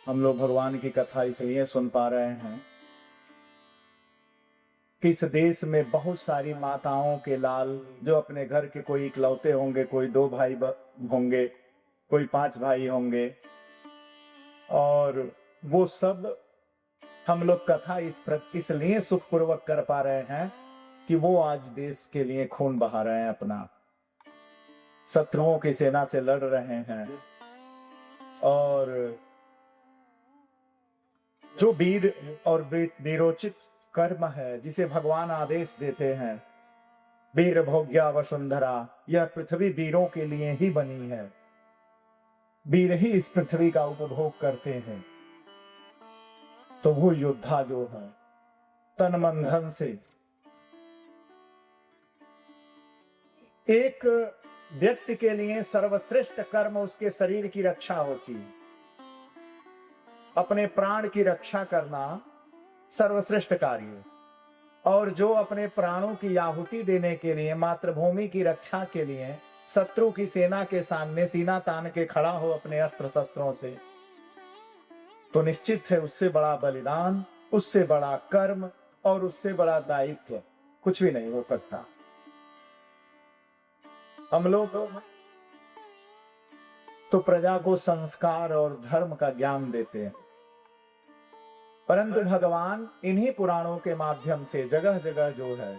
हम लोग भगवान की कथा इसलिए सुन पा रहे हैं कि इस देश में बहुत सारी माताओं के लाल जो अपने घर के कोई इकलौते होंगे, कोई 2 भाई होंगे, कोई 5 भाई होंगे, और वो सब हम लोग कथा इसलिए सुखपूर्वक कर पा रहे हैं कि वो आज देश के लिए खून बहा रहे हैं, अपना शत्रुओं की सेना से लड़ रहे हैं। और जो वीर और वीरोचित कर्म है जिसे भगवान आदेश देते हैं, वीर भोग्या वसुंधरा, यह पृथ्वी वीरों के लिए ही बनी है, वीर ही इस पृथ्वी का उपभोग करते हैं। तो वो योद्धा जो है तन मन धन से, एक व्यक्ति के लिए सर्वश्रेष्ठ कर्म उसके शरीर की रक्षा होती है। अपने प्राण की रक्षा करना सर्वश्रेष्ठ कार्य, और जो अपने प्राणों की आहुति देने के लिए, मातृभूमि की रक्षा के लिए शत्रु की सेना के सामने सीना तान के खड़ा हो अपने अस्त्र शस्त्रों से, तो निश्चित है उससे बड़ा बलिदान, उससे बड़ा कर्म और उससे बड़ा दायित्व कुछ भी नहीं हो सकता। हम लोग तो प्रजा को संस्कार और धर्म का ज्ञान देते हैं, परंतु भगवान इन्हीं पुराणों के माध्यम से जगह जगह जो है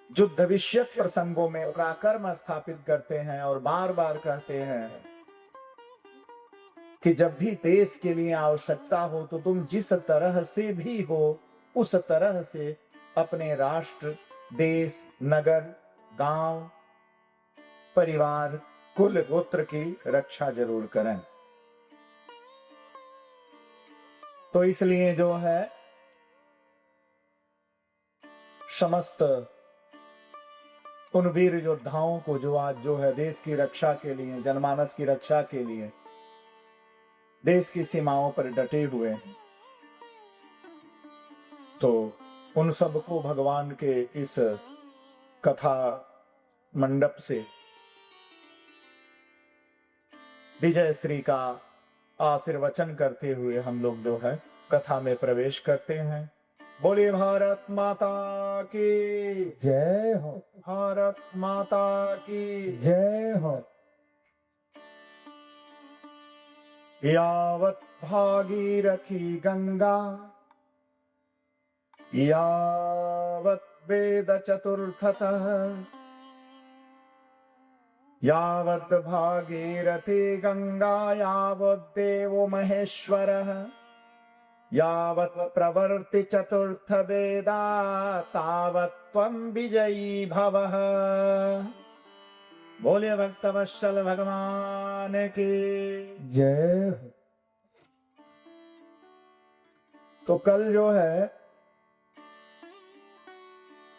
युद्ध विषयक प्रसंगों में पराक्रम स्थापित करते हैं और बार बार कहते हैं कि जब भी देश के लिए आवश्यकता हो तो तुम जिस तरह से भी हो उस तरह से अपने राष्ट्र, देश, नगर, गांव, परिवार, कुल गोत्र की रक्षा जरूर करें। तो इसलिए जो है समस्त उन वीर योद्धाओं को जो आज जो है देश की रक्षा के लिए, जनमानस की रक्षा के लिए देश की सीमाओं पर डटे हुए हैं, तो उन सबको भगवान के इस कथा मंडप से विजय श्री का आशीर्वचन करते हुए हम लोग जो है कथा में प्रवेश करते हैं। बोलिए भारत माता की जय हो, भारत माता की जय हो। यावत् भागीरथी गंगा यावत् वेद चतुर्थतः, यावत् भागीरथी गंगा यावत् देवो महेश्वरः, यावत् प्रवर्ति चतुर्थ वेदा तावत् त्वं विजयी भवः। बोलिए भक्तवत्सल भगवान की जय हो। तो कल जो है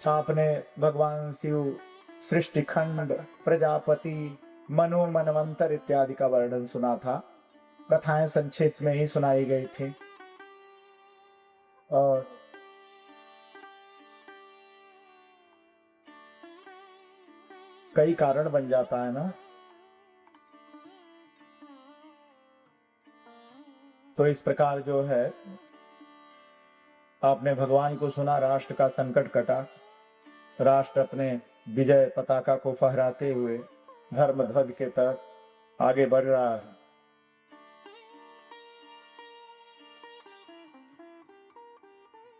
आपने भगवान शिव सृष्टि खंड, प्रजापति, मनु, मनवंतर इत्यादि का वर्णन सुना था। कथाएं संक्षेप में ही सुनाई गई थी और कई कारण बन जाता है ना, तो इस प्रकार जो है आपने भगवान को सुना, राष्ट्र का संकट कटा, राष्ट्र अपने विजय पताका को फहराते हुए धर्म ध्वज के तरफ आगे बढ़ रहा है।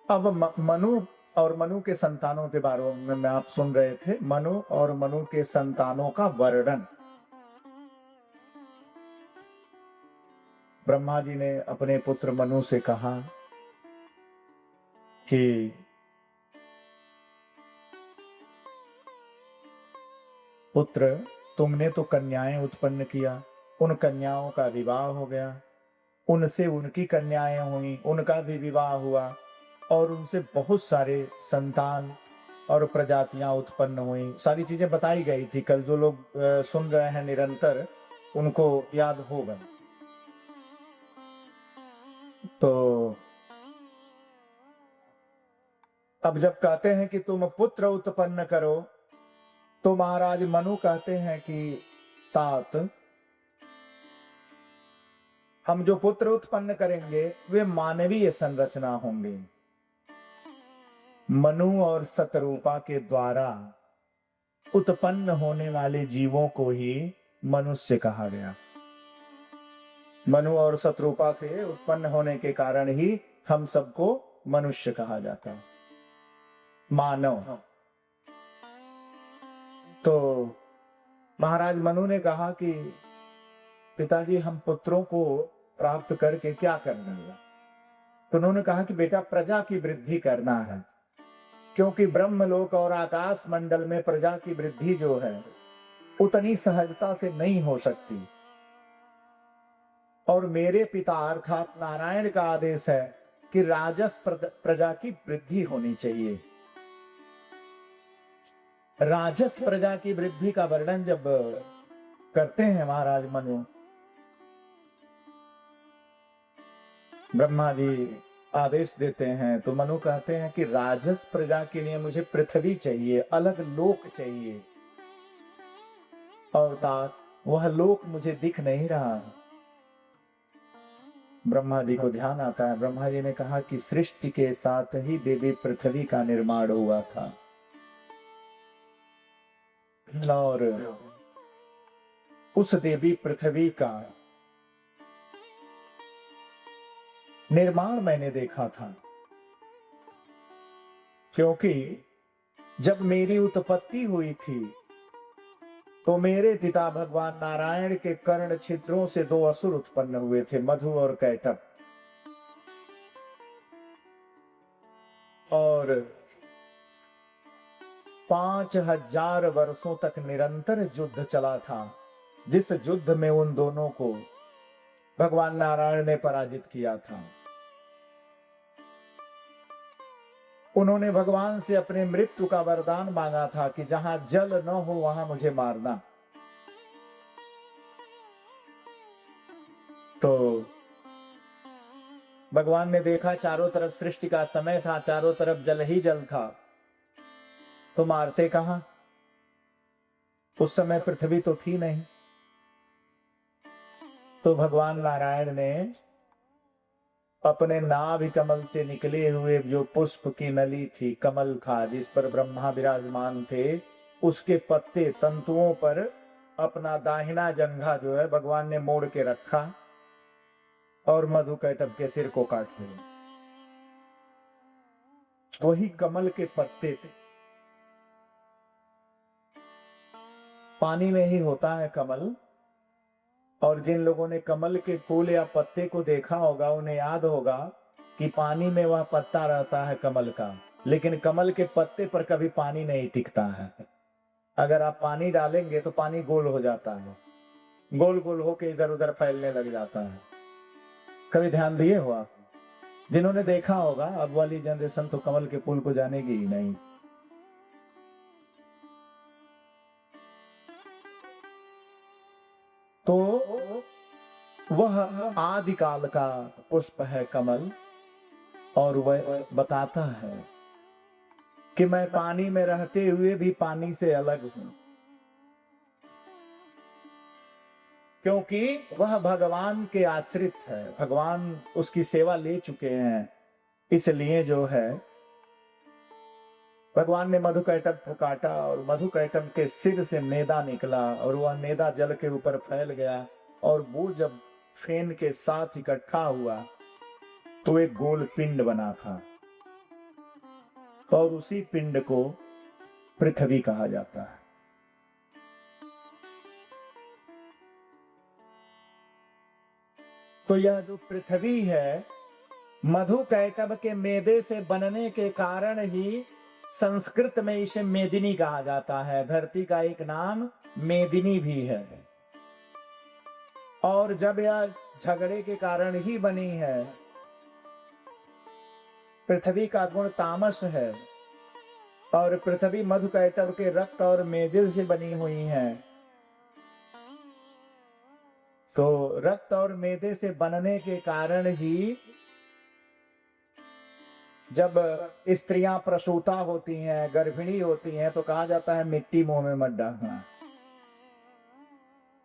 अब मनु और मनु के संतानों के बारे में आप सुन रहे थे, मनु और मनु के संतानों का वर्णन। ब्रह्मा जी ने अपने पुत्र मनु से कहा कि पुत्र, तुमने तो कन्याएं उत्पन्न किया, उन कन्याओं का विवाह हो गया, उनसे उनकी कन्याएं हुई, उनका भी विवाह हुआ और उनसे बहुत सारे संतान और प्रजातियां उत्पन्न हुई। सारी चीजें बताई गई थी, कल जो लोग सुन रहे हैं निरंतर उनको याद होगा। तो अब जब कहते हैं कि तुम पुत्र उत्पन्न करो, तो महाराज मनु कहते हैं कि तात, हम जो पुत्र उत्पन्न करेंगे वे मानवीय संरचना होंगे। मनु और शतरूपा के द्वारा उत्पन्न होने वाले जीवों को ही मनुष्य कहा गया। मनु और शतरूपा से उत्पन्न होने के कारण ही हम सबको मनुष्य कहा जाता है, मानव। तो महाराज मनु ने कहा कि पिताजी हम पुत्रों को प्राप्त करके क्या करना है? तो उन्होंने कहा कि बेटा प्रजा की वृद्धि करना है, क्योंकि ब्रह्मलोक और आकाश मंडल में प्रजा की वृद्धि जो है उतनी सहजता से नहीं हो सकती। और मेरे पिता अर्थात नारायण का आदेश है कि राजस प्रजा की वृद्धि होनी चाहिए। राजस प्रजा की वृद्धि का वर्णन जब करते हैं महाराज मनु, ब्रह्मा जी आदेश देते हैं तो मनु कहते हैं कि राजस प्रजा के लिए मुझे पृथ्वी चाहिए, अलग लोक चाहिए। अर्थात वह लोक मुझे दिख नहीं रहा। ब्रह्मा जी को ध्यान आता है, ब्रह्मा जी ने कहा कि सृष्टि के साथ ही देवी पृथ्वी का निर्माण हुआ था और उस देवी पृथ्वी का निर्माण मैंने देखा था, क्योंकि जब मेरी उत्पत्ति हुई थी तो मेरे पिता भगवान नारायण के कर्ण छिद्रों से दो असुर उत्पन्न हुए थे, मधु और कैटभ। और 5000 वर्षों तक निरंतर युद्ध चला था, जिस युद्ध में उन दोनों को भगवान नारायण ने पराजित किया था। उन्होंने भगवान से अपने मृत्यु का वरदान मांगा था कि जहां जल न हो वहां मुझे मारना। तो भगवान ने देखा चारों तरफ सृष्टि का समय था, चारों तरफ जल ही जल था, तो मारते कहां? उस समय पृथ्वी तो थी नहीं। तो भगवान नारायण ने अपने नाभि कमल से निकले हुए जो पुष्प की नली थी, कमल खा जिस पर ब्रह्मा विराजमान थे, उसके पत्ते तंतुओं पर अपना दाहिना जंघा जो है भगवान ने मोड़ के रखा और मधु कैटभ के सिर को काट दिया। वही कमल के पत्ते थे। पानी में ही होता है कमल, और जिन लोगों ने कमल के फूल या पत्ते को देखा होगा उन्हें याद होगा कि पानी में वह पत्ता रहता है कमल का, लेकिन कमल के पत्ते पर कभी पानी नहीं टिकता है। अगर आप पानी डालेंगे तो पानी गोल हो जाता है, गोल गोल होके इधर उधर फैलने लग जाता है। कभी ध्यान दिए हो आप? जिन्होंने देखा होगा, अब वाली जनरेशन तो कमल के फूल को जानेगी ही नहीं। तो वह आदिकाल का पुष्प है कमल, और वह बताता है कि मैं पानी में रहते हुए भी पानी से अलग हूं, क्योंकि वह भगवान के आश्रित है, भगवान उसकी सेवा ले चुके हैं। इसलिए जो है भगवान ने मधु कैटभ को काटा और मधु कैटभ के सिर से नेदा निकला और वह नेदा जल के ऊपर फैल गया, और वो जब फेन के साथ इकट्ठा हुआ तो एक गोल पिंड बना था, और उसी पिंड को पृथ्वी कहा जाता है। तो यह जो पृथ्वी है, मधु कैटभ के मेदे से बनने के कारण ही संस्कृत में इसे मेदिनी कहा जाता है। धरती का एक नाम मेदिनी भी है, और जब यह झगड़े के कारण ही बनी है, पृथ्वी का गुण तामस है और पृथ्वी मधु कैटभ के रक्त और मेदे से बनी हुई है, तो रक्त और मेदे से बनने के कारण ही जब स्त्रियां प्रसूता होती हैं, गर्भिणी होती हैं, तो कहा जाता है मिट्टी मुंह में मत डालना।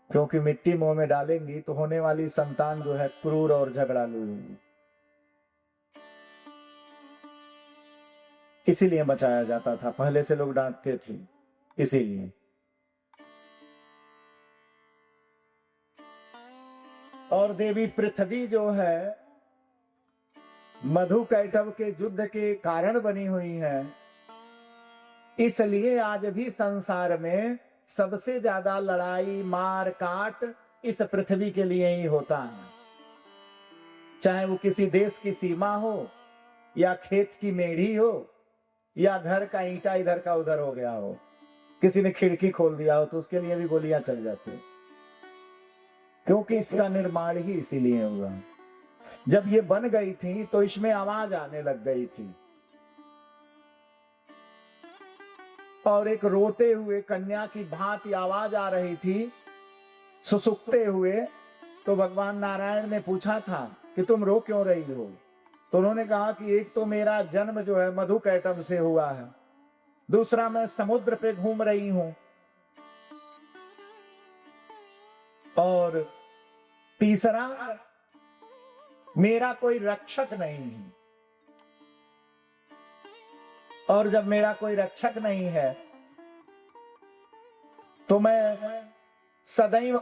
क्योंकि मिट्टी मुंह में डालेंगी तो होने वाली संतान जो है क्रूर और झगड़ालू होगी। इसीलिए बचाया जाता था, पहले से लोग डांटते थे इसीलिए। और देवी पृथ्वी जो है मधु कैटभ के युद्ध के कारण बनी हुई है, इसलिए आज भी संसार में सबसे ज्यादा लड़ाई मार काट इस पृथ्वी के लिए ही होता है। चाहे वो किसी देश की सीमा हो, या खेत की मेढ़ी हो, या घर का ईंटा इधर का उधर हो गया हो, किसी ने खिड़की खोल दिया हो तो उसके लिए भी गोलियां चल जाती है, क्योंकि इसका निर्माण ही इसीलिए हुआ। जब ये बन गई थी तो इसमें आवाज आने लग गई थी, और एक रोते हुए कन्या की भांति आवाज आ रही थी सुसुकते हुए। तो भगवान नारायण ने पूछा था कि तुम रो क्यों रही हो? तो उन्होंने कहा कि एक तो मेरा जन्म जो है मधु कैटभ से हुआ है, दूसरा मैं समुद्र पे घूम रही हूं, और तीसरा मेरा कोई रक्षक नहीं है। और जब मेरा कोई रक्षक नहीं है तो मैं सदैव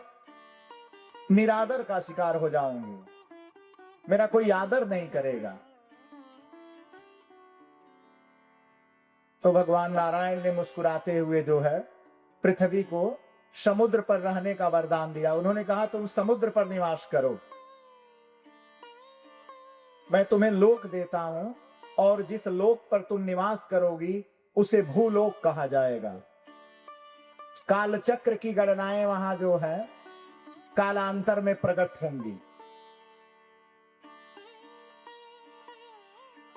निरादर का शिकार हो जाऊंगी, मेरा कोई आदर नहीं करेगा। तो भगवान नारायण ने मुस्कुराते हुए जो है पृथ्वी को समुद्र पर रहने का वरदान दिया। उन्होंने कहा तुम समुद्र पर निवास करो, मैं तुम्हें लोक देता हूं, और जिस लोक पर तुम निवास करोगी उसे भूलोक कहा जाएगा। कालचक्र की गणनाएं वहां जो है कालांतर में प्रकट होंगी।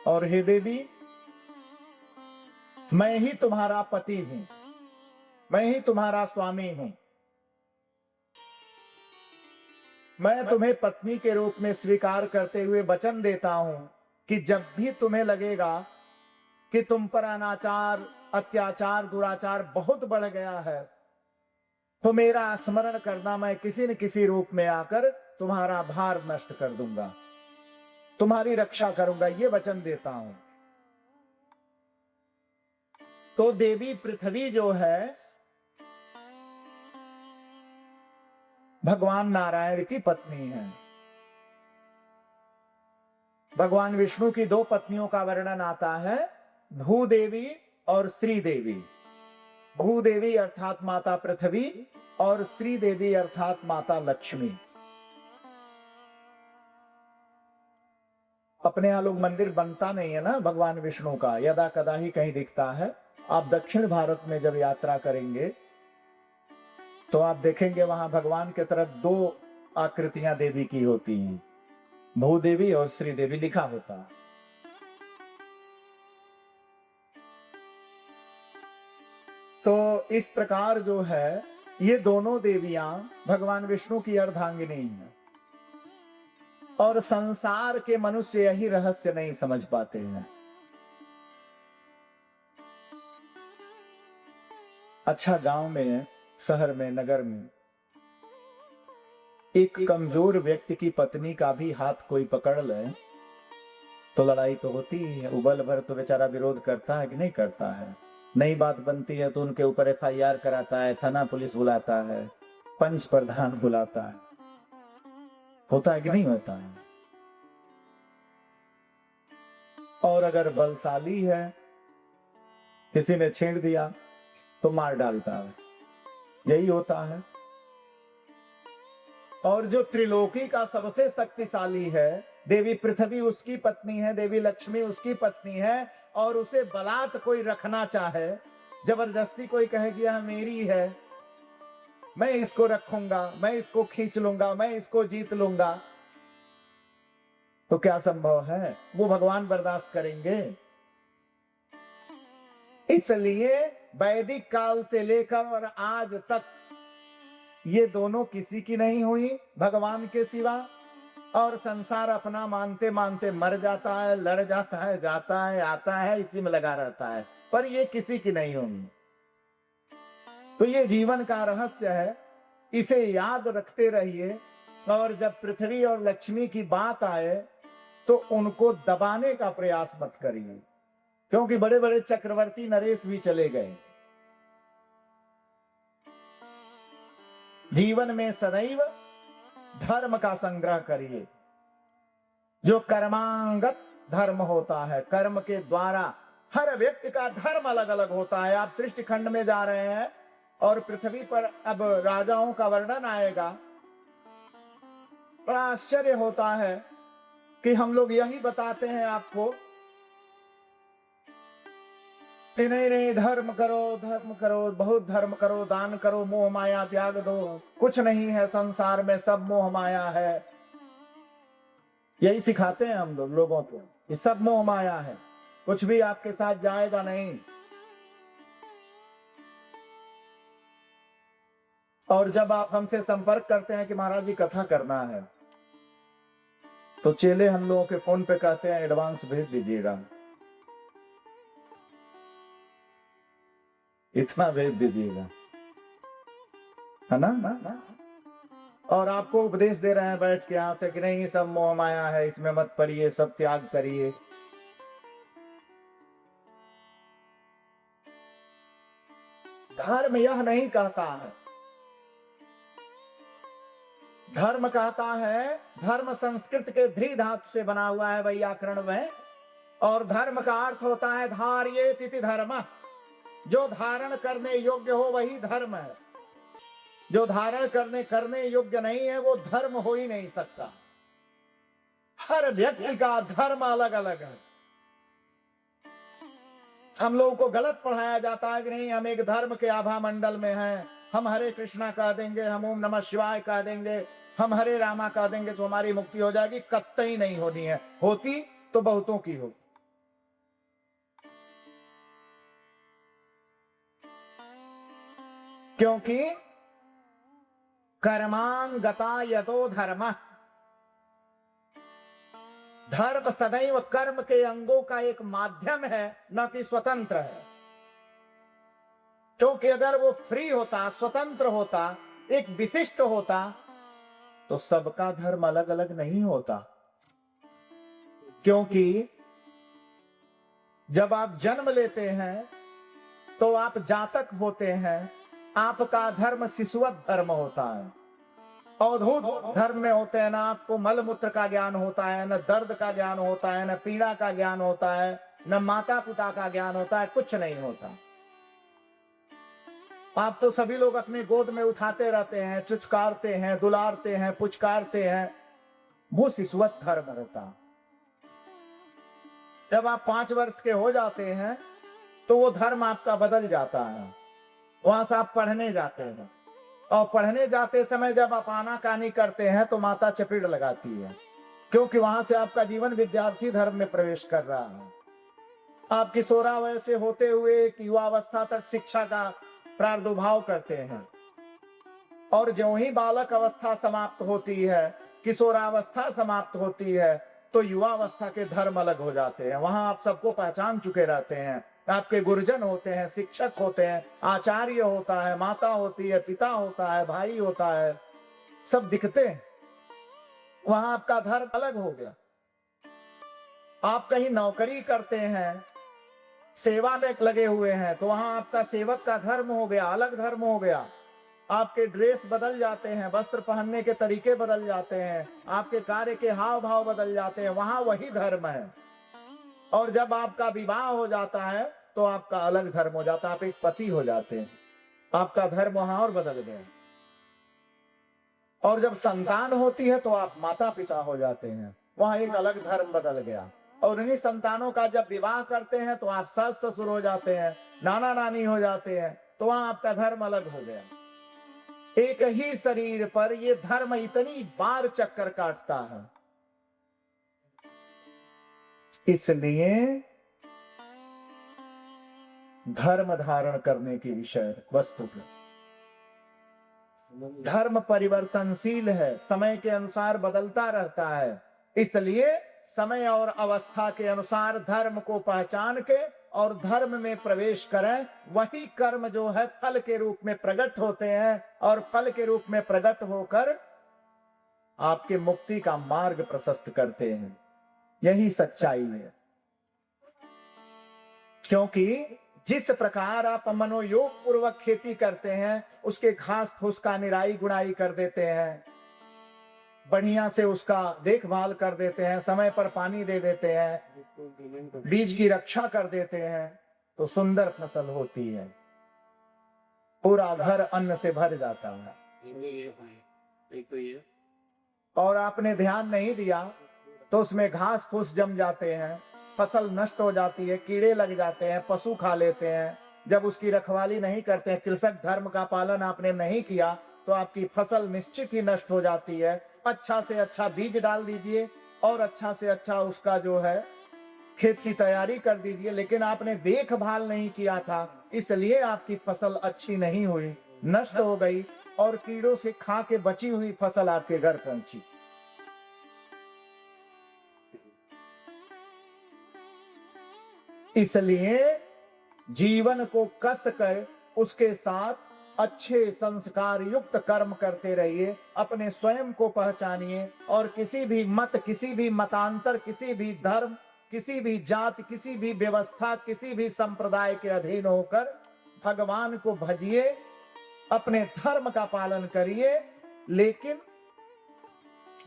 और हे देवी, मैं ही तुम्हारा पति हूं, मैं ही तुम्हारा स्वामी हूं। मैं तुम्हें पत्नी के रूप में स्वीकार करते हुए वचन देता हूं कि जब भी तुम्हें लगेगा कि तुम पर अनाचार अत्याचार दुराचार बहुत बढ़ गया है, तो मेरा स्मरण करना, मैं किसी न किसी रूप में आकर तुम्हारा भार नष्ट कर दूंगा, तुम्हारी रक्षा करूंगा, ये वचन देता हूं। तो देवी पृथ्वी जो है भगवान नारायण की पत्नी है। भगवान विष्णु की दो पत्नियों का वर्णन आता है, भूदेवी और श्रीदेवी। भूदेवी अर्थात माता पृथ्वी, और श्रीदेवी अर्थात माता लक्ष्मी। अपने यहां लोग मंदिर बनता नहीं है ना भगवान विष्णु का, यदा कदा ही कहीं दिखता है। आप दक्षिण भारत में जब यात्रा करेंगे तो आप देखेंगे वहां भगवान के तरफ दो आकृतियां देवी की होती हैं, भूदेवी और श्रीदेवी लिखा होता है। तो इस प्रकार जो है ये दोनों देवियां भगवान विष्णु की अर्धांगिनी हैं, और संसार के मनुष्य यही रहस्य नहीं समझ पाते हैं। अच्छा, गांव में, शहर में, नगर में एक कमजोर व्यक्ति की पत्नी का भी हाथ कोई पकड़ ले तो लड़ाई तो होती ही है। उबल भर तो बेचारा विरोध करता है कि नहीं करता है। नई बात बनती है तो उनके ऊपर FIR कराता है, थाना पुलिस बुलाता है, पंच प्रधान बुलाता है। होता है कि नहीं होता है? और अगर बलशाली है, किसी ने छेड़ दिया तो मार डालता है, यही होता है। और जो त्रिलोकी का सबसे शक्तिशाली है, देवी पृथ्वी उसकी पत्नी है, देवी लक्ष्मी उसकी पत्नी है, और उसे बलात् कोई रखना चाहे, जबरदस्ती कोई कहे कि यह मेरी है, मैं इसको रखूंगा, मैं इसको खींच लूंगा, मैं इसको जीत लूंगा, तो क्या संभव है? वो भगवान बर्दाश्त करेंगे? इसलिए वैदिक काल से लेकर और आज तक ये दोनों किसी की नहीं हुई भगवान के सिवा, और संसार अपना मानते मानते मर जाता है, लड़ जाता है, जाता है, आता है, इसी में लगा रहता है, पर ये किसी की नहीं होगी। तो ये जीवन का रहस्य है इसे याद रखते रहिए। और जब पृथ्वी और लक्ष्मी की बात आए तो उनको दबाने का प्रयास मत करिए, क्योंकि बड़े बड़े चक्रवर्ती नरेश भी चले गए। जीवन में सदैव धर्म का संग्रह करिए। जो कर्मांगत धर्म होता है, कर्म के द्वारा हर व्यक्ति का धर्म अलग अलग होता है। आप सृष्टि खंड में जा रहे हैं और पृथ्वी पर अब राजाओं का वर्णन आएगा। बड़ा आश्चर्य होता है कि हम लोग यही बताते हैं आपको कि नहीं नहीं, धर्म करो, बहुत धर्म करो, दान करो, मोह माया त्याग दो, कुछ नहीं है संसार में, सब मोह माया है। यही सिखाते हैं हम लोगों को, ये सब मोह माया है, कुछ भी आपके साथ जाएगा नहीं। और जब आप हमसे संपर्क करते हैं कि महाराज जी कथा करना है, तो चेले हम लोगों के फोन पे कहते हैं एडवांस भेज दीजिएगा, इतना भेज दीजिएगा, है ना? और आपको उपदेश दे रहे हैं बैठ के यहां से कि नहीं, सब मोह माया है, इसमें मत पड़िए, सब त्याग करिए। धर्म यह नहीं कहता है। धर्म कहता है, धर्म संस्कृत के ध्री धातु से बना हुआ है वैयाकरण में, और धर्म का अर्थ होता है धार्येत इति धर्म। जो धारण करने योग्य हो वही धर्म है। जो धारण करने योग्य नहीं है वो धर्म हो ही नहीं सकता। हर व्यक्ति का धर्म अलग अलग है। हम लोगों को गलत पढ़ाया जाता है कि नहीं, हम एक धर्म के आभा मंडल में हैं, हम हरे कृष्णा कह देंगे, हम ओम नमः शिवाय कह देंगे, हम हरे रामा कह देंगे तो हमारी मुक्ति हो जाएगी। कतई नहीं होनी है, होती तो बहुतों की हो। क्योंकि कर्मांगता यतो धर्म, धर्म सदैव कर्म के अंगों का एक माध्यम है, न कि स्वतंत्र है। क्योंकि अगर वो फ्री होता, स्वतंत्र होता, एक विशिष्ट होता, तो सबका धर्म अलग अलग नहीं होता। क्योंकि जब आप जन्म लेते हैं तो आप जातक होते हैं, आपका धर्म शिशुवत धर्म होता है। अवधूत धर्म में होते हैं ना, आपको मल मूत्र का ज्ञान होता है, न दर्द का ज्ञान होता है, न पीड़ा का ज्ञान होता है, न माता पिता का ज्ञान होता है, कुछ नहीं होता। आप तो सभी लोग अपनी गोद में उठाते रहते हैं, चुचकारते हैं, दुलारते हैं, पुचकारते हैं, वो शिशुवत धर्म रहता। जब आप 5 वर्ष के हो जाते हैं तो वो धर्म आपका बदल जाता है। वहां से आप पढ़ने जाते हैं, और पढ़ने जाते समय जब आप आनाकानी करते हैं तो माता चपेट लगाती है, क्योंकि वहां से आपका जीवन विद्यार्थी धर्म में प्रवेश कर रहा है। आप किशोरावस्था से होते हुए युवावस्था तक शिक्षा का प्रादुर्भाव करते हैं, और ज्यों ही बालक अवस्था समाप्त होती है, किशोरावस्था समाप्त होती है, तो युवावस्था के धर्म अलग हो जाते हैं। वहां आप सबको पहचान चुके रहते हैं, आपके गुरुजन होते हैं, शिक्षक होते हैं, आचार्य होता है, माता होती है, पिता होता है, भाई होता है, सब दिखते हैं। वहां आपका धर्म अलग हो गया। आप कहीं नौकरी करते हैं, सेवा में लगे हुए हैं, तो वहां आपका सेवक का धर्म हो गया, अलग धर्म हो गया। आपके ड्रेस बदल जाते हैं, वस्त्र पहनने के तरीके बदल जाते हैं, आपके कार्य के हाव भाव बदल जाते हैं, वहां वही धर्म है। और जब आपका विवाह हो जाता है तो आपका अलग धर्म हो जाता है, आप एक पति हो जाते हैं, आपका धर्म वहां और बदल गया। और जब संतान होती है तो आप माता पिता हो जाते हैं, वहां एक अलग धर्म बदल गया। और इन्हीं संतानों का जब विवाह करते हैं तो आप सास ससुर हो जाते हैं, नाना नानी हो जाते हैं, तो वहां आपका धर्म अलग हो गया। एक ही शरीर पर ये धर्म इतनी बार चक्कर काटता है। इसलिए धर्म धारण करने की विषय वस्तु है। धर्म परिवर्तनशील है, समय के अनुसार बदलता रहता है। इसलिए समय और अवस्था के अनुसार धर्म को पहचान के और धर्म में प्रवेश करें, वही कर्म जो है फल के रूप में प्रकट होते हैं और फल के रूप में प्रकट होकर आपके मुक्ति का मार्ग प्रशस्त करते हैं। यही सच्चाई है। क्योंकि जिस प्रकार आप मनोयोग पूर्वक खेती करते हैं, उसके घास फूस का निराई गुड़ाई कर देते हैं, बढ़िया से उसका देखभाल कर देते हैं, समय पर पानी दे देते हैं, बीज की रक्षा कर देते हैं, तो सुंदर फसल होती है, पूरा घर अन्न से भर जाता है। और आपने ध्यान नहीं दिया तो उसमें घास फूस जम जाते हैं, फसल नष्ट हो जाती है, कीड़े लग जाते हैं, पशु खा लेते हैं। जब उसकी रखवाली नहीं करते हैं, कृषक धर्म का पालन आपने नहीं किया, तो आपकी फसल निश्चित ही नष्ट हो जाती है। अच्छा से अच्छा बीज डाल दीजिए और अच्छा से अच्छा उसका जो है खेत की तैयारी कर दीजिए, लेकिन आपने देखभाल नहीं किया था, इसलिए आपकी फसल अच्छी नहीं हुई, नष्ट हो गई और कीड़ों से खा के बची हुई फसल आपके घर पहुंची। इसलिए जीवन को कस कर उसके साथ अच्छे संस्कार युक्त कर्म करते रहिए, अपने स्वयं को पहचानिए और किसी भी मत, किसी भी मतांतर, किसी भी धर्म, किसी भी जाति, किसी भी व्यवस्था, किसी भी संप्रदाय के अधीन होकर भगवान को भजिए, अपने धर्म का पालन करिए, लेकिन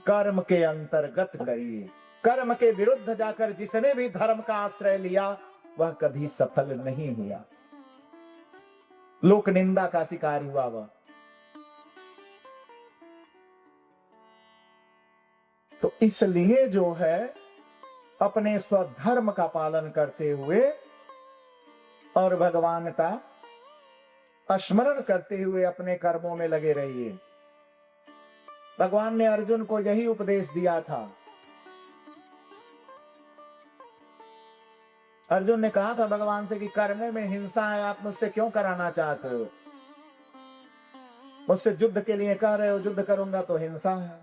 कर्म के अंतर्गत करिए। कर्म के विरुद्ध जाकर जिसने भी धर्म का आश्रय लिया वह कभी सफल नहीं हुआ, लोक निंदा का शिकार हुआ वह। तो इसलिए जो है अपने स्वधर्म का पालन करते हुए और भगवान का स्मरण करते हुए अपने कर्मों में लगे रहिए। भगवान ने अर्जुन को यही उपदेश दिया था। अर्जुन ने कहा था भगवान से कि करने में हिंसा है, आप मुझसे क्यों कराना चाहते हो? मुझसे युद्ध के लिए कह रहे हो, युद्ध करूंगा तो हिंसा है।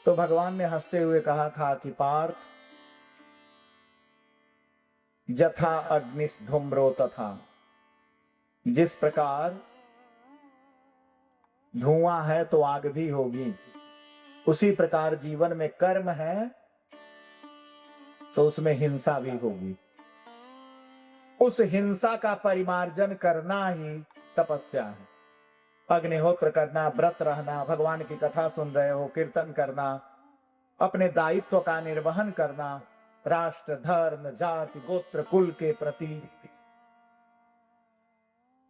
तो भगवान ने हंसते हुए कहा था कि पार्थ, जथा अग्निस्धूम्रो तथा, जिस प्रकार धुआं है तो आग भी होगी, उसी प्रकार जीवन में कर्म है तो उसमें हिंसा भी होगी। उस हिंसा का परिमार्जन करना ही तपस्या है। अग्निहोत्र करना, व्रत रहना, भगवान की कथा सुन रहे हो, कीर्तन करना, अपने दायित्व का निर्वहन करना, राष्ट्र, धर्म, जाति, गोत्र, कुल के प्रति।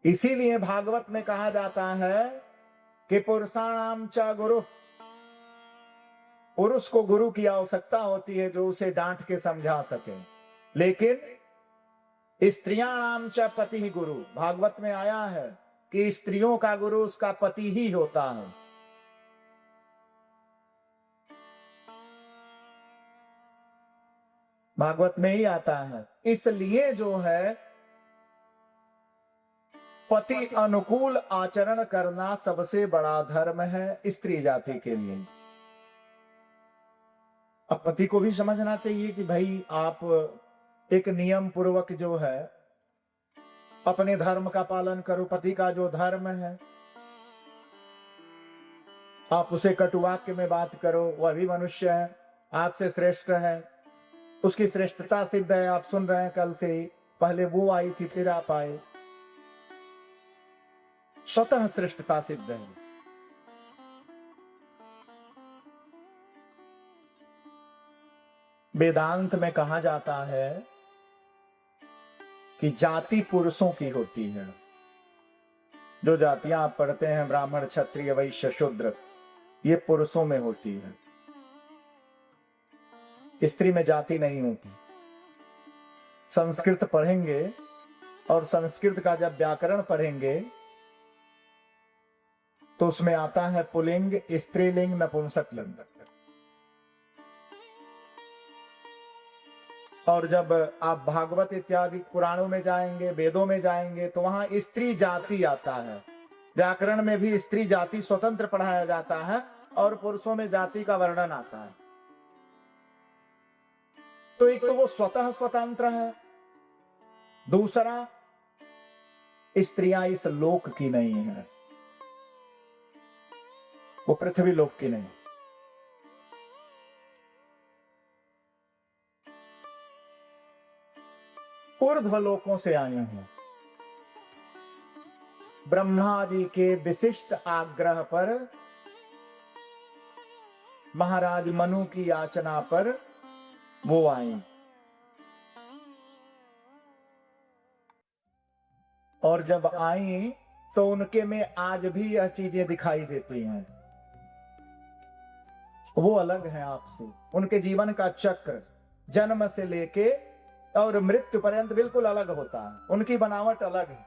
इसीलिए भागवत में कहा जाता है कि पुरुषाणाम च गुरु, पुरुष को गुरु की आवश्यकता होती है जो उसे डांट के समझा सके, लेकिन स्त्रियाणाम च पति गुरु, भागवत में आया है कि स्त्रियों का गुरु उसका पति ही होता है। भागवत में ही आता है। इसलिए जो है पति अनुकूल आचरण करना सबसे बड़ा धर्म है स्त्री जाति के लिए। अब पति को भी समझना चाहिए कि भाई आप एक नियम पूर्वक जो है अपने धर्म का पालन करो। पति का जो धर्म है आप उसे कटुवाक्य में बात करो, वह भी मनुष्य है, आपसे श्रेष्ठ है, उसकी श्रेष्ठता सिद्ध है। आप सुन रहे हैं कल से ही, पहले वो आई थी फिर आप आए, स्वतः श्रेष्ठता सिद्ध है। वेदांत में कहा जाता है कि जाति पुरुषों की होती है। जो जातियां आप पढ़ते हैं, ब्राह्मण, क्षत्रिय, वैश्य, शूद्र, ये पुरुषों में होती है, स्त्री में जाति नहीं होती। संस्कृत पढ़ेंगे और संस्कृत का जब व्याकरण पढ़ेंगे तो उसमें आता है पुल्लिंग, स्त्रीलिंग, नपुंसकलिंग। और जब आप भागवत इत्यादि पुराणों में जाएंगे, वेदों में जाएंगे, तो वहां स्त्री जाति आता है। व्याकरण में भी स्त्री जाति स्वतंत्र पढ़ाया जाता है और पुरुषों में जाति का वर्णन आता है। तो एक तो वो स्वतः स्वतंत्र है दूसरा, स्त्रियां इस लोक की नहीं है, वो पृथ्वी लोक की नहीं, ऊर्ध्व लोकों से आई हैं। ब्रह्मा जी के विशिष्ट आग्रह पर, महाराज मनु की याचना पर वो आई, और जब आई तो उनके में आज भी यह चीजें दिखाई देती हैं। वो अलग है आपसे, उनके जीवन का चक्र जन्म से लेके और मृत्यु पर्यंत बिल्कुल अलग होता है, उनकी बनावट अलग है,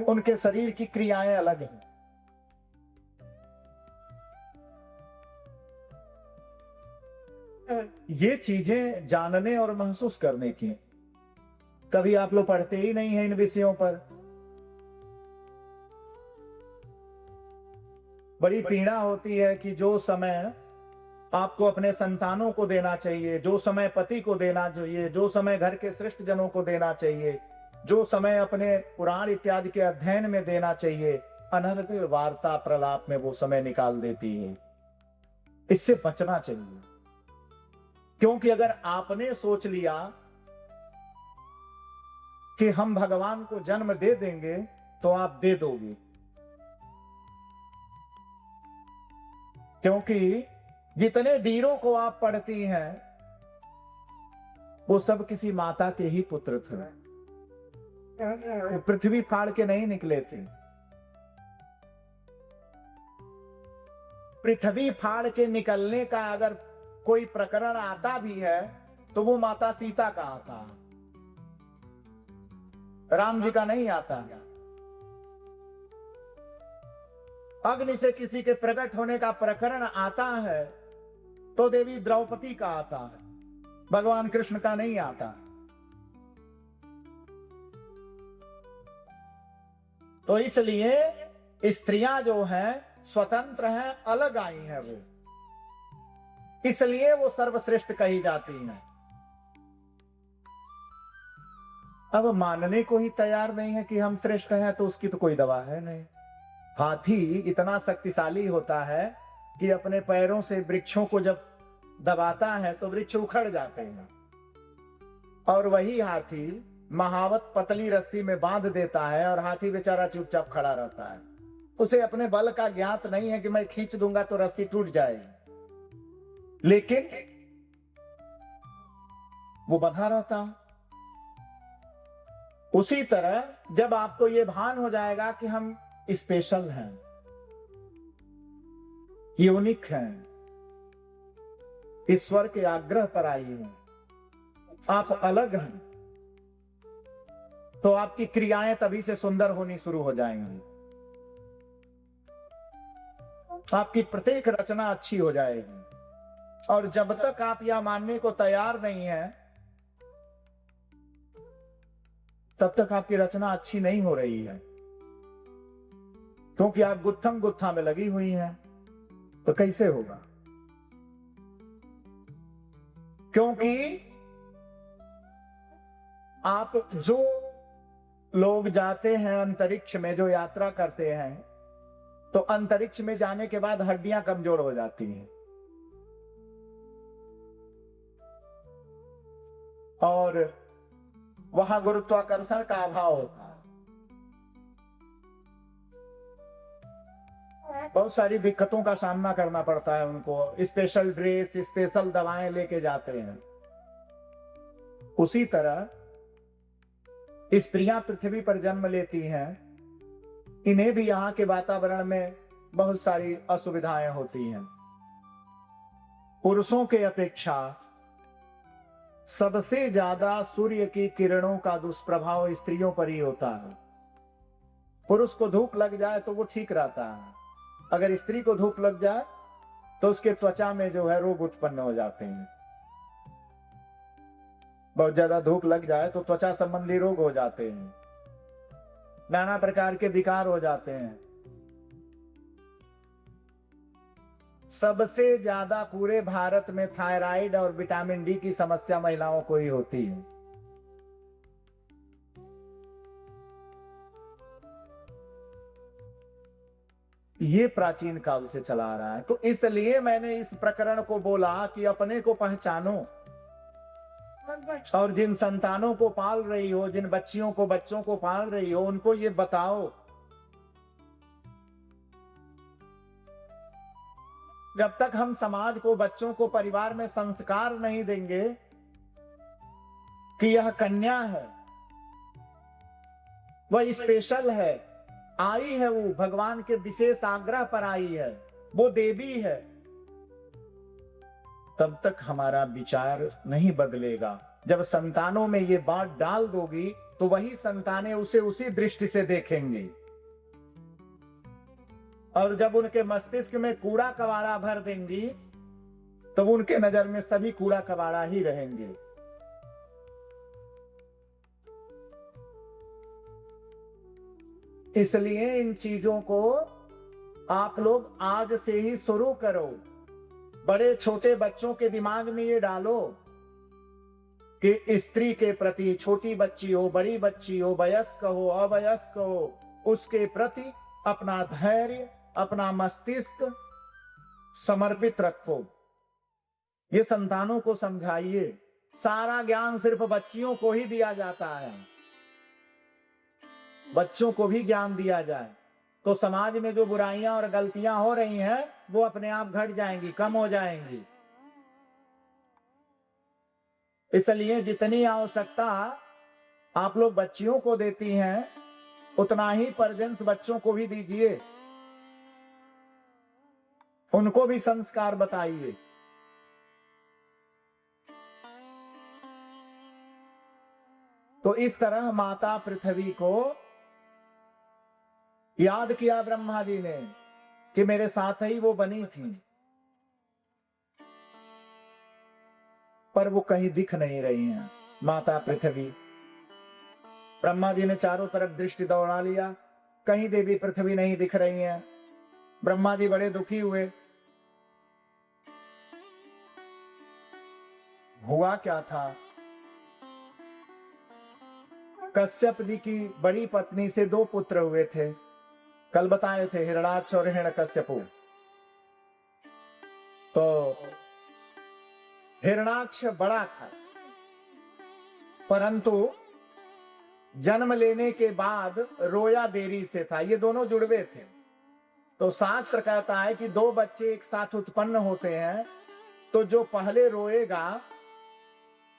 उनके शरीर की क्रियाएं अलग हैं। ये चीजें जानने और महसूस करने की, कभी आप लोग पढ़ते ही नहीं हैं इन विषयों पर। बड़ी पीड़ा होती है कि जो समय आपको अपने संतानों को देना चाहिए, जो समय पति को देना चाहिए, जो समय घर के श्रेष्ठ जनों को देना चाहिए, जो समय अपने पुराण इत्यादि के अध्ययन में देना चाहिए, अनर्थ वार्ता प्रलाप में वो समय निकाल देती है। इससे बचना चाहिए, क्योंकि अगर आपने सोच लिया कि हम भगवान को जन्म दे देंगे तो आप दे दोगे, क्योंकि जितने वीरों को आप पढ़ती हैं वो सब किसी माता के ही पुत्र थे, वो पृथ्वी फाड़ के नहीं निकले थे। पृथ्वी फाड़ के निकलने का अगर कोई प्रकरण आता भी है तो वो माता सीता का आता है, राम जी का नहीं आता। अग्नि से किसी के प्रकट होने का प्रकरण आता है तो देवी द्रौपदी का आता है, भगवान कृष्ण का नहीं आता। तो इसलिए स्त्रियां जो हैं स्वतंत्र हैं, अलग आई हैं वो, इसलिए वो सर्वश्रेष्ठ कही जाती हैं। अब मानने को ही तैयार नहीं है कि हम श्रेष्ठ हैं तो उसकी तो कोई दवा है नहीं। हाथी इतना शक्तिशाली होता है कि अपने पैरों से वृक्षों को जब दबाता है तो वृक्ष उखड़ जाते हैं, और वही हाथी महावत पतली रस्सी में बांध देता है और हाथी बेचारा चुपचाप खड़ा रहता है। उसे अपने बल का ज्ञात नहीं है कि मैं खींच दूंगा तो रस्सी टूट जाएगी, लेकिन वो बंधा रहता है। उसी तरह जब आपको ये भान हो जाएगा कि हम स्पेशल हैं, यूनिक हैं, ईश्वर के आग्रह पर आई हैं, आप अलग हैं, तो आपकी क्रियाएं तभी से सुंदर होनी शुरू हो जाएंगी, आपकी प्रत्येक रचना अच्छी हो जाएगी। और जब तक आप यह मानने को तैयार नहीं हैं तब तक आपकी रचना अच्छी नहीं हो रही है, क्योंकि आप गुत्थम गुत्था में लगी हुई हैं। तो कैसे होगा? क्योंकि आप जो लोग जाते हैं अंतरिक्ष में, जो यात्रा करते हैं, तो अंतरिक्ष में जाने के बाद हड्डियां कमजोर हो जाती हैं और वहां गुरुत्वाकर्षण का अभाव होता है। बहुत सारी दिक्कतों का सामना करना पड़ता है उनको, स्पेशल ड्रेस, स्पेशल दवाएं लेके जाते हैं। उसी तरह स्त्रियां पृथ्वी पर जन्म लेती हैं, इन्हें भी यहाँ के वातावरण में बहुत सारी असुविधाएं होती हैं। पुरुषों के अपेक्षा सबसे ज्यादा सूर्य की किरणों का दुष्प्रभाव स्त्रियों पर ही होता है। पुरुष को धूप लग जाए तो वो ठीक रहता है, अगर स्त्री को धूप लग जाए तो उसके त्वचा में जो है रोग उत्पन्न हो जाते हैं। बहुत ज्यादा धूप लग जाए तो त्वचा संबंधी रोग हो जाते हैं, नाना प्रकार के विकार हो जाते हैं। सबसे ज्यादा पूरे भारत में थायराइड और विटामिन डी की समस्या महिलाओं को ही होती है। ये प्राचीन काल से चला आ रहा है। तो इसलिए मैंने इस प्रकरण को बोला कि अपने को पहचानो, और जिन संतानों को पाल रही हो, जिन बच्चियों को, बच्चों को पाल रही हो, उनको ये बताओ। जब तक हम समाज को, बच्चों को, परिवार में संस्कार नहीं देंगे कि यह कन्या है, वह स्पेशल है, आई है, वो भगवान के विशेष आग्रह पर आई है, वो देवी है, तब तक हमारा विचार नहीं बदलेगा। जब संतानों में ये बात डाल दोगी तो वही संतानें उसे उसी दृष्टि से देखेंगी, और जब उनके मस्तिष्क में कूड़ा कबाड़ा भर देंगी तब उनके नजर में सभी कूड़ा कबाड़ा ही रहेंगे। इसलिए इन चीजों को आप लोग आज से ही शुरू करो। बड़े छोटे बच्चों के दिमाग में ये डालो कि स्त्री के प्रति, छोटी बच्ची हो, बड़ी बच्ची हो, वयस्क हो, अवयस्क हो, उसके प्रति अपना धैर्य, अपना मस्तिष्क समर्पित रखो। ये संतानों को समझाइए। सारा ज्ञान सिर्फ बच्चियों को ही दिया जाता है। बच्चों को भी ज्ञान दिया जाए तो समाज में जो बुराइयां और गलतियां हो रही हैं वो अपने आप घट जाएंगी, कम हो जाएंगी। इसलिए जितनी आवश्यकता आप लोग बच्चियों को देती हैं उतना ही पर्जेंस बच्चों को भी दीजिए, उनको भी संस्कार बताइए। तो इस तरह माता पृथ्वी को याद किया ब्रह्मा जी ने कि मेरे साथ ही वो बनी थी, पर वो कहीं दिख नहीं रही हैं माता पृथ्वी। ब्रह्मा जी ने चारों तरफ दृष्टि दौड़ा लिया, कहीं देवी पृथ्वी नहीं दिख रही हैं। ब्रह्मा जी बड़े दुखी हुए। हुआ क्या था, कश्यप जी की बड़ी पत्नी से 2 पुत्र हुए थे, कल बताए थे, हिरणाक्ष और हिरण्यकश्यपु। तो हिरणाक्ष बड़ा था, परंतु जन्म लेने के बाद रोया देरी से था। ये दोनों जुड़वे थे। तो शास्त्र कहता है कि 2 बच्चे एक साथ उत्पन्न होते हैं तो जो पहले रोएगा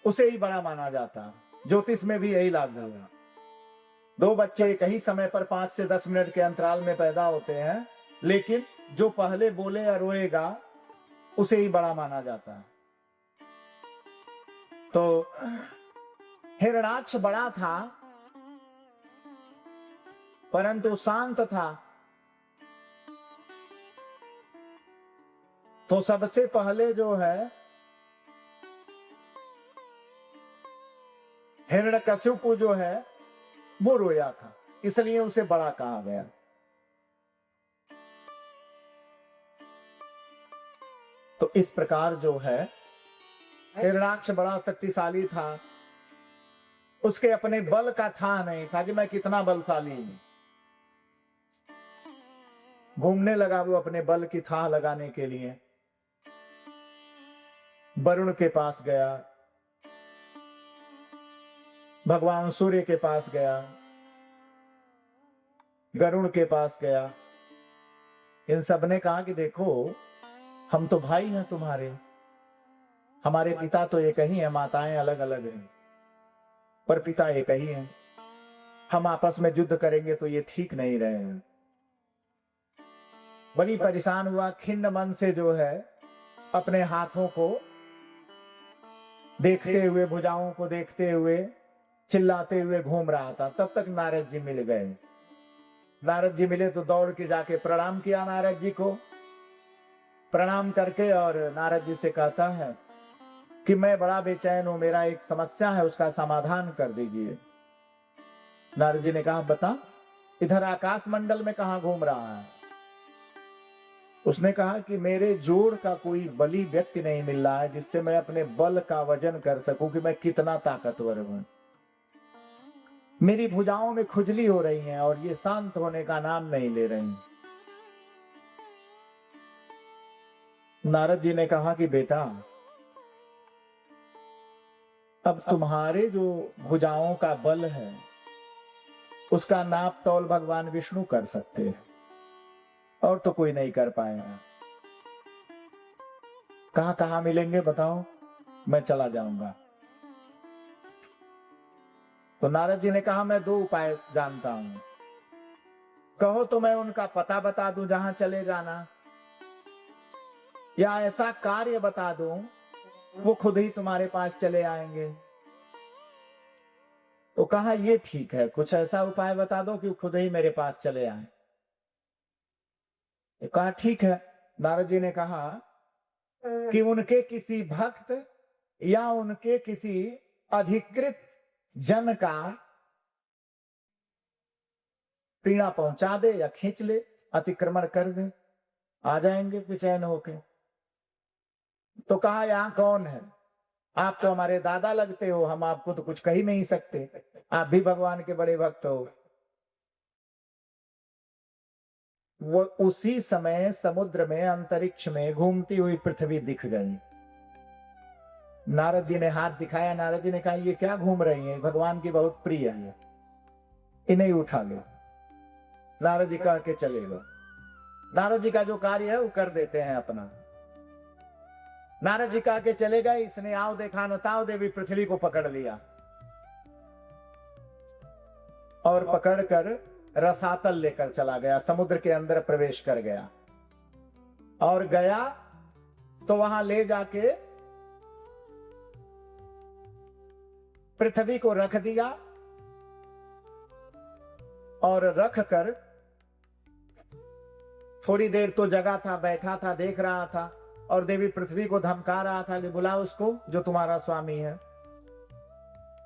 उसे ही बड़ा माना जाता। ज्योतिष में भी यही लागू है। 2 बच्चे एक ही समय पर 5 से 10 मिनट के अंतराल में पैदा होते हैं, लेकिन जो पहले बोले या रोएगा उसे ही बड़ा माना जाता है। तो हिरणाक्ष बड़ा था परंतु शांत था। तो सबसे पहले जो है हिरण्यकश्यप जो है वो रोया था, इसलिए उसे बड़ा कहा गया। तो इस प्रकार जो है हिरणाक्ष बड़ा शक्तिशाली था। उसके अपने बल का था नहीं था कि मैं कितना बलशाली हूं। घूमने लगा वो अपने बल की थाह लगाने के लिए। वरुण के पास गया, भगवान सूर्य के पास गया, गरुड़ के पास गया। इन सब ने कहा कि देखो हम तो भाई हैं तुम्हारे, हमारे पिता तो एक ही है, माताएं अलग अलग हैं पर पिता एक ही है। हम आपस में युद्ध करेंगे तो ये ठीक नहीं रहेगा। बड़ी परेशान हुआ, खिन्न मन से जो है अपने हाथों को देखते हुए, भुजाओं को देखते हुए, चिल्लाते हुए घूम रहा था। तब तक नारद जी मिल गए। नारद जी मिले तो दौड़ के जाके प्रणाम किया नारद जी को। प्रणाम करके और नारद जी से कहता है कि मैं बड़ा बेचैन हूं, मेरा एक समस्या है, उसका समाधान कर दीजिए। नारद जी ने कहा बता, इधर आकाश मंडल में कहां घूम रहा है? उसने कहा कि मेरे जोड़ का कोई बली व्यक्ति नहीं मिल रहा है जिससे मैं अपने बल का वजन कर सकूं कि मैं कितना ताकतवर हूं। मेरी भुजाओं में खुजली हो रही है और ये शांत होने का नाम नहीं ले रही। नारद जी ने कहा कि बेटा, अब तुम्हारे जो भुजाओं का बल है उसका नाप तौल भगवान विष्णु कर सकते हैं, और तो कोई नहीं कर पाएगा। कहां कहां मिलेंगे बताओ, मैं चला जाऊंगा। तो नारद जी ने कहा मैं 2 उपाय जानता हूं, कहो तो मैं उनका पता बता दूं जहां चले जाना, या ऐसा कार्य बता दूं वो खुद ही तुम्हारे पास चले आएंगे। तो कहा ये ठीक है, कुछ ऐसा उपाय बता दो कि खुद ही मेरे पास चले आए। तो कहा ठीक है। नारद जी ने कहा कि उनके किसी भक्त या उनके किसी अधिकृत जन का पीड़ा पहुंचा दे या खींच ले, अतिक्रमण कर दे, आ जाएंगे बेचैन होके। तो कहा यहां कौन है? आप तो हमारे दादा लगते हो, हम आपको तो कुछ कह ही नहीं सकते, आप भी भगवान के बड़े भक्त हो। वो उसी समय समुद्र में, अंतरिक्ष में घूमती हुई पृथ्वी दिख गई। नारद जी ने हाथ दिखाया, नारद जी ने कहा ये क्या घूम रही है, भगवान की बहुत प्रिय है, इन्हें उठा लो। नारद जी कह के चले गए। नारद जी का जो कार्य है वो कर देते हैं अपना। नारद जी कह के चले गए, इसने आओ देखा न ताओ देवी पृथ्वी को पकड़ लिया और पकड़कर रसातल लेकर चला गया, समुद्र के अंदर प्रवेश कर गया। और गया तो वहां ले जाके पृथ्वी को रख दिया, और रख कर थोड़ी देर तो जगा था, बैठा था, देख रहा था, और देवी पृथ्वी को धमका रहा था कि बुला उसको जो तुम्हारा स्वामी है।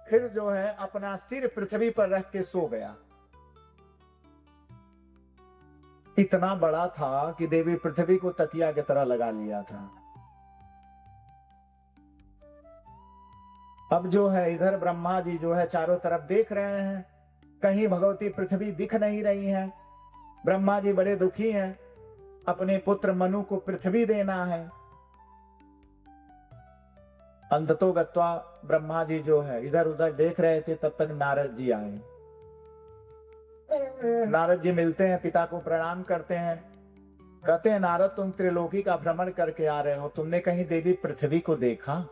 फिर जो है अपना सिर पृथ्वी पर रख के सो गया। इतना बड़ा था कि देवी पृथ्वी को तकिया की तरह लगा लिया था। अब जो है इधर ब्रह्मा जी जो है चारों तरफ देख रहे हैं, कहीं भगवती पृथ्वी दिख नहीं रही है। ब्रह्मा जी बड़े दुखी हैं, अपने पुत्र मनु को पृथ्वी देना है। अंततो गत्वा ब्रह्मा जी जो है इधर उधर देख रहे थे, तब तक नारद जी आए। नारद जी मिलते हैं, पिता को प्रणाम करते हैं, कहते हैं नारद तुम त्रिलोकी का भ्रमण करके आ रहे हो, तुमने कहीं देवी पृथ्वी को देखा?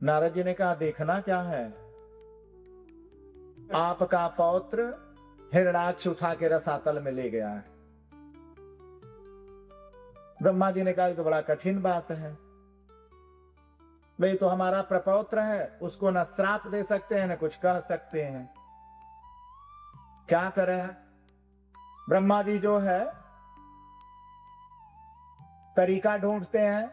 नारद जी ने कहा देखना क्या है, आपका पौत्र हिरणाक्ष उठा के रसातल में ले गया है। ब्रह्मा जी ने कहा ये तो बड़ा कठिन बात है, भाई तो हमारा प्रपौत्र है, उसको न श्राप दे सकते हैं न कुछ कह सकते हैं, क्या करें? ब्रह्मा जी जो है तरीका ढूंढते हैं,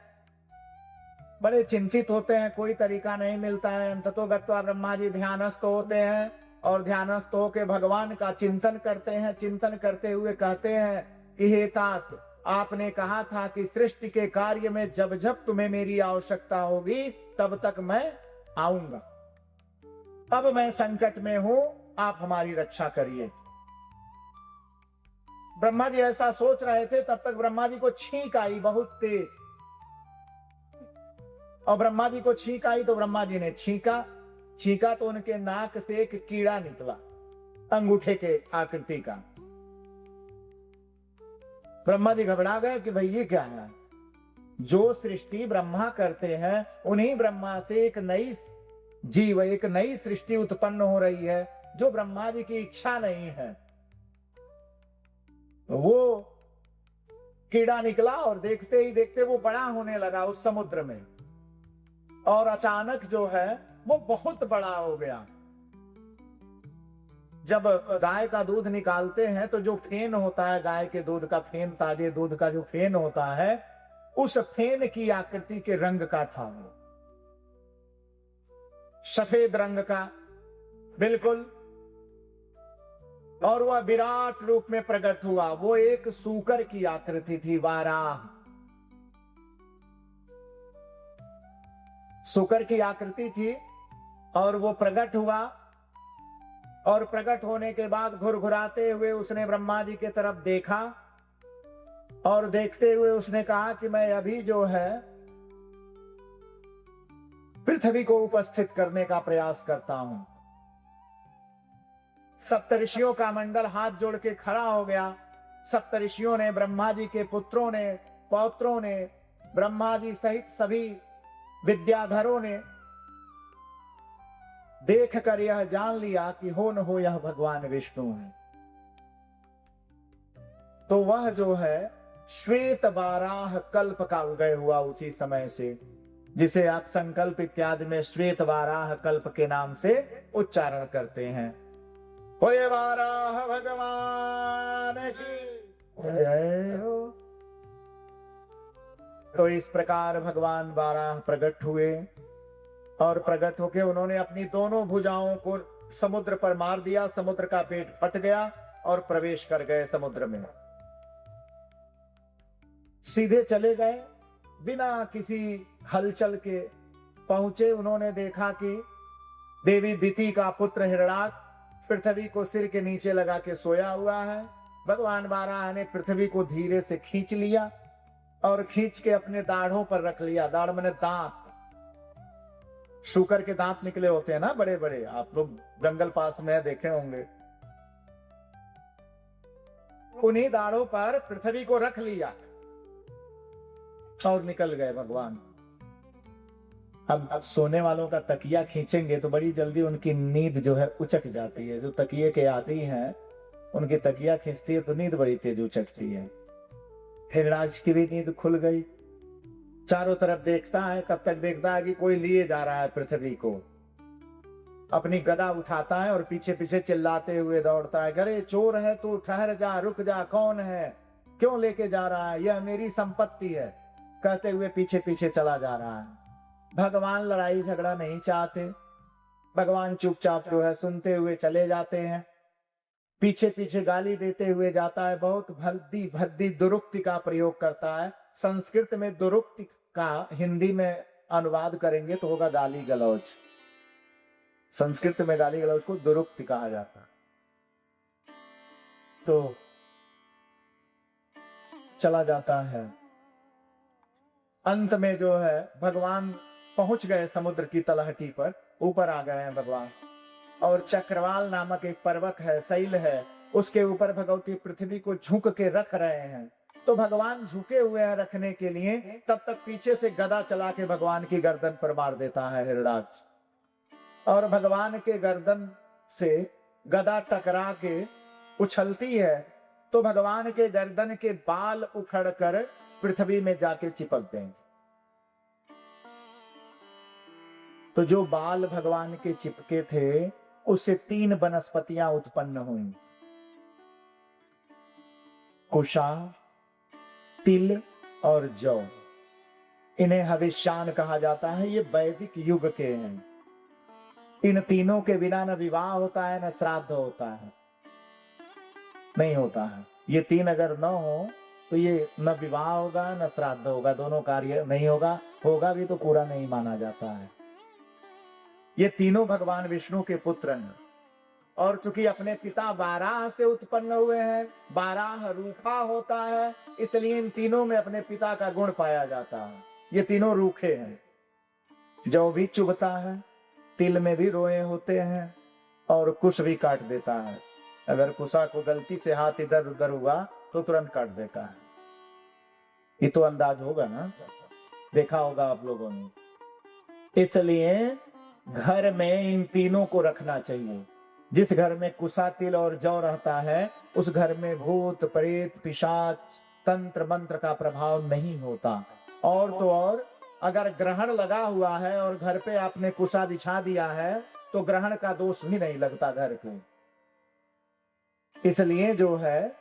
बड़े चिंतित होते हैं, कोई तरीका नहीं मिलता है। अंततो गत्वा ब्रह्मा जी ध्यानस्थ होते हैं, और ध्यानस्थ होकर भगवान का चिंतन करते हैं। चिंतन करते हुए कहते हैं कि हे तात, आपने कहा था कि सृष्टि के कार्य में जब जब तुम्हें मेरी आवश्यकता होगी तब तक मैं आऊंगा। अब मैं संकट में हूं, आप हमारी रक्षा करिए। ब्रह्मा जी ऐसा सोच रहे थे, तब तक ब्रह्मा जी को छींक आई बहुत तेज, और ब्रह्मा जी को छींक आई तो ब्रह्मा जी ने छींका तो उनके नाक से एक कीड़ा निकला, अंगूठे के आकृति का। ब्रह्मा जी घबरा गए कि भाई ये क्या है। जो सृष्टि ब्रह्मा करते हैं उन्हीं ब्रह्मा से एक नई जीव, एक नई सृष्टि उत्पन्न हो रही है, जो ब्रह्मा जी की इच्छा नहीं है। वो कीड़ा निकला और देखते ही देखते वो बड़ा होने लगा उस समुद्र में, और अचानक जो है वो बहुत बड़ा हो गया। जब गाय का दूध निकालते हैं तो जो फेन होता है, गाय के दूध का फेन, ताजे दूध का जो फेन होता है, उस फेन की आकृति के रंग का था वो, सफेद रंग का बिल्कुल, और वह विराट रूप में प्रकट हुआ। वो एक सूकर की आकृति थी, वाराह सूकर की आकृति थी, और वो प्रकट हुआ। और प्रकट होने के बाद घुरघुराते हुए उसने ब्रह्मा जी की तरफ देखा, और देखते हुए उसने कहा कि मैं अभी जो है पृथ्वी को उपस्थित करने का प्रयास करता हूं। सप्तऋषियों का मंडल हाथ जोड़ के खड़ा हो गया। सप्तऋषियों ने, ब्रह्मा जी के पुत्रों ने, पौत्रों ने, ब्रह्मा जी सहित सभी विद्याधरों ने देख कर यह जान लिया कि हो न हो यह भगवान विष्णु है। तो वह जो है श्वेत वाराह कल्प का उदय हुआ उसी समय से, जिसे आप संकल्प इत्यादि में श्वेत वाराह कल्प के नाम से उच्चारण करते हैं। होए वाराह भगवान की जय हो। तो इस प्रकार भगवान वाराह प्रकट हुए और प्रकट होकर उन्होंने अपनी दोनों भुजाओं को समुद्र पर मार दिया। समुद्र का पेट फट गया और प्रवेश कर गए समुद्र में। सीधे चले गए बिना किसी हलचल के पहुंचे। उन्होंने देखा कि देवी दिति का पुत्र हिरणाक्ष पृथ्वी को सिर के नीचे लगा के सोया हुआ है। भगवान वाराह ने पृथ्वी को धीरे से खींच लिया और खींच के अपने दाढ़ों पर रख लिया। दाढ़ माने दांत, शूकर के दांत निकले होते हैं ना बड़े बड़े, आप लोग जंगल पास में देखे होंगे। उन्हीं दाढ़ों पर पृथ्वी को रख लिया और निकल गए भगवान। अब सोने वालों का तकिया खींचेंगे तो बड़ी जल्दी उनकी नींद जो है उचक जाती है। जो तकिए के आती हैं उनकी तकिया खींचती है तो नींद बड़ी तेज उचकती है। हिरणाक्ष की भी नींद खुल गई। चारों तरफ देखता है, कब तक देखता है कि कोई लिए जा रहा है पृथ्वी को। अपनी गदा उठाता है और पीछे पीछे चिल्लाते हुए दौड़ता है, अरे चोर है तू, ठहर जा, रुक जा, कौन है, क्यों लेके जा रहा है, यह मेरी संपत्ति है, कहते हुए पीछे पीछे चला जा रहा है। भगवान लड़ाई झगड़ा नहीं चाहते। भगवान चुपचाप जो है सुनते हुए चले जाते हैं। पीछे पीछे गाली देते हुए जाता है। बहुत भद्दी भद्दी दुरुक्ति का प्रयोग करता है। संस्कृत में दुरुक्ति का हिंदी में अनुवाद करेंगे तो होगा गाली गलौज। संस्कृत में गाली गलौज को दुरुक्ति कहा जाता है। तो चला जाता है। अंत में जो है भगवान पहुंच गए समुद्र की तलहटी पर, ऊपर आ गए हैं भगवान। और चक्रवाल नामक एक पर्वत है, शैल है, उसके ऊपर भगवती पृथ्वी को झुक के रख रहे हैं। तो भगवान झुके हुए हैं रखने के लिए, तब तक पीछे से गदा चला के भगवान की गर्दन पर मार देता है हिरणाक्ष। और भगवान के गर्दन से गदा टकरा के उछलती है तो भगवान के गर्दन के बाल उखड़कर पृथ्वी में जाके चिपकते हैं। तो जो बाल भगवान के चिपके थे उससे 3 वनस्पतियां उत्पन्न हुई, कुशा, तिल और जौ। इन्हें हविष्यान कहा जाता है। ये वैदिक युग के हैं। इन तीनों के बिना न विवाह होता है न श्राद्ध होता है, नहीं होता है। ये 3 अगर न हो तो ये न विवाह होगा न श्राद्ध होगा, दोनों कार्य नहीं होगा। होगा भी तो पूरा नहीं माना जाता है। ये तीनों भगवान विष्णु के पुत्र हैं और चूंकि अपने पिता वाराह से उत्पन्न हुए हैं, वाराह रूखा होता है, इसलिए इन तीनों में अपने पिता का गुण पाया जाता है। ये तीनों रूखे हैं। जौ भी चुभता है, तिल में भी रोए होते हैं और कुश भी काट देता है। अगर कुशा को गलती से हाथ इधर उधर हुआ तो तुरंत काट देता है। ये तो अंदाज होगा ना, देखा होगा आप लोगों ने। इसलिए घर में इन तीनों को रखना चाहिए। जिस घर में कुशा, तिल और जौ रहता है उस घर में भूत प्रेत पिशाच तंत्र मंत्र का प्रभाव नहीं होता। और तो और अगर ग्रहण लगा हुआ है और घर पे आपने कुशा बिछा दिया है तो ग्रहण का दोष भी नहीं लगता घर पे। इसलिए जो है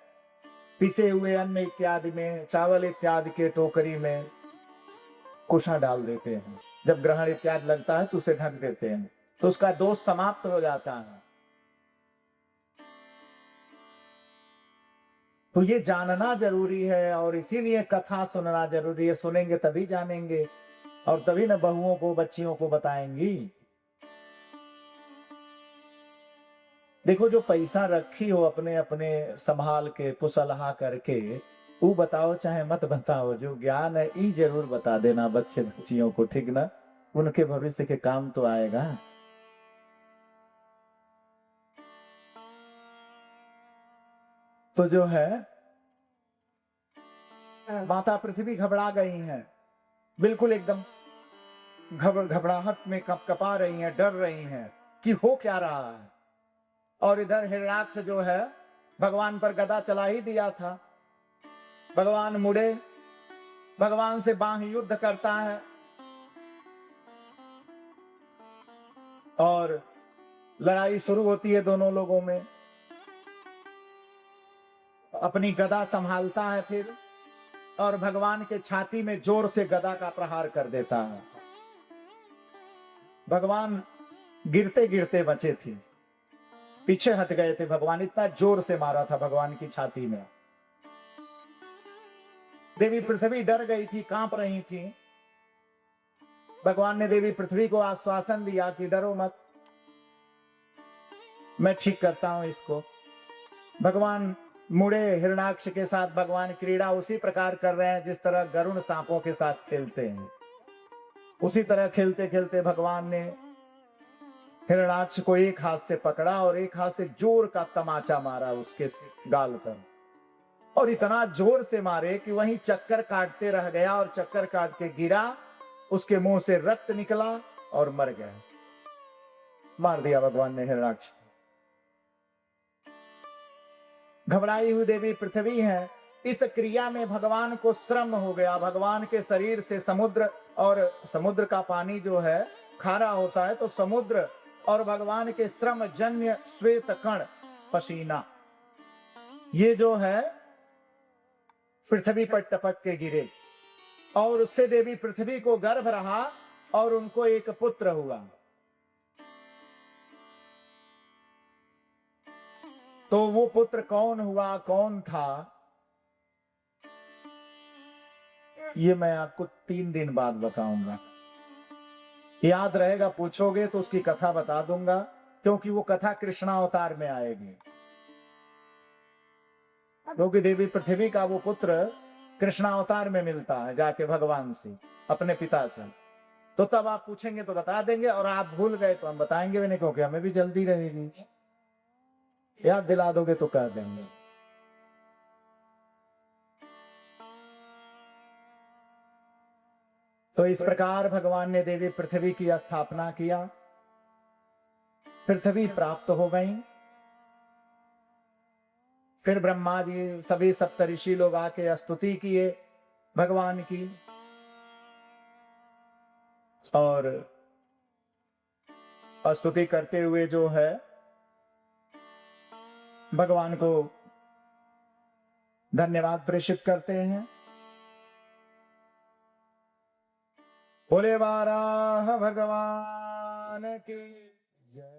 पिसे हुए अन्न इत्यादि में, चावल इत्यादि के टोकरी में कुशा डाल देते हैं। जब ग्रहण इत्यादि लगता है तो उसे ढक देते हैं तो उसका दोष समाप्त हो जाता है। तो ये जानना जरूरी है और इसीलिए कथा सुनना जरूरी है। सुनेंगे तभी जानेंगे और तभी न बहुओं को, बच्चियों को बताएंगी। देखो, जो पैसा रखी हो अपने अपने संभाल के पुसलहा करके, ऊ बताओ चाहे मत बताओ, जो ज्ञान है ई जरूर बता देना बच्चे बच्चियों को, ठीक ना? उनके भविष्य के काम तो आएगा। तो जो है माता पृथ्वी घबरा गई हैं, बिल्कुल एकदम घबराहट में कपा रही हैं, डर रही हैं कि हो क्या रहा है। और इधर हिरण्याक्ष जो है भगवान पर गदा चला ही दिया था। भगवान मुड़े, भगवान से बाह्य युद्ध करता है और लड़ाई शुरू होती है दोनों लोगों में। अपनी गदा संभालता है फिर और भगवान के छाती में जोर से गदा का प्रहार कर देता है। भगवान गिरते गिरते बचे थे, पीछे हट गए थे भगवान, इतना जोर से मारा था भगवान की छाती में। देवी पृथ्वी डर गई थी, कांप रही थी। भगवान ने देवी पृथ्वी को आश्वासन दिया कि डरो मत, मैं ठीक करता हूं इसको। भगवान मुड़े, हिरण्याक्ष के साथ भगवान क्रीड़ा उसी प्रकार कर रहे हैं जिस तरह गरुड़ सांपों के साथ खेलते हैं। उसी तरह खेलते खेलते भगवान ने हिरण्याक्ष को एक हाथ से पकड़ा और एक हाथ से जोर का तमाचा मारा उसके गाल पर, और इतना जोर से मारे कि वहीं चक्कर काटते रह गया और चक्कर काट के गिरा, उसके मुंह से रक्त निकला और मर गया। मार दिया भगवान ने हिरण्याक्ष। घबराई हुई देवी पृथ्वी है, इस क्रिया में भगवान को श्रम हो गया। भगवान के शरीर से समुद्र, और समुद्र का पानी जो है खारा होता है, तो समुद्र और भगवान के श्रम जन्य श्वेत कण पसीना, ये जो है पृथ्वी पर टपक के गिरे और उससे देवी पृथ्वी को गर्भ रहा और उनको एक पुत्र हुआ। तो वो पुत्र कौन हुआ, कौन था, ये मैं आपको 3 दिन बाद बताऊंगा। याद रहेगा, पूछोगे तो उसकी कथा बता दूंगा, क्योंकि वो कथा कृष्णावतार में आएगी। क्योंकि देवी पृथ्वी का वो पुत्र कृष्णावतार में मिलता है जाके भगवान से, अपने पिता से। तो तब आप पूछेंगे तो बता देंगे, और आप भूल गए तो हम बताएंगे भी नहीं, क्योंकि हमें भी जल्दी रहेगी। याद दिला दोगे तो कह देंगे। तो इस प्रकार भगवान ने देवी पृथ्वी की स्थापना किया, पृथ्वी प्राप्त हो गई। फिर ब्रह्मा जी, सभी सप्तऋषि लोग आके स्तुति किए भगवान की, और स्तुति करते हुए जो है भगवान को धन्यवाद प्रेषित करते हैं। बोले वाराह भगवान की जय।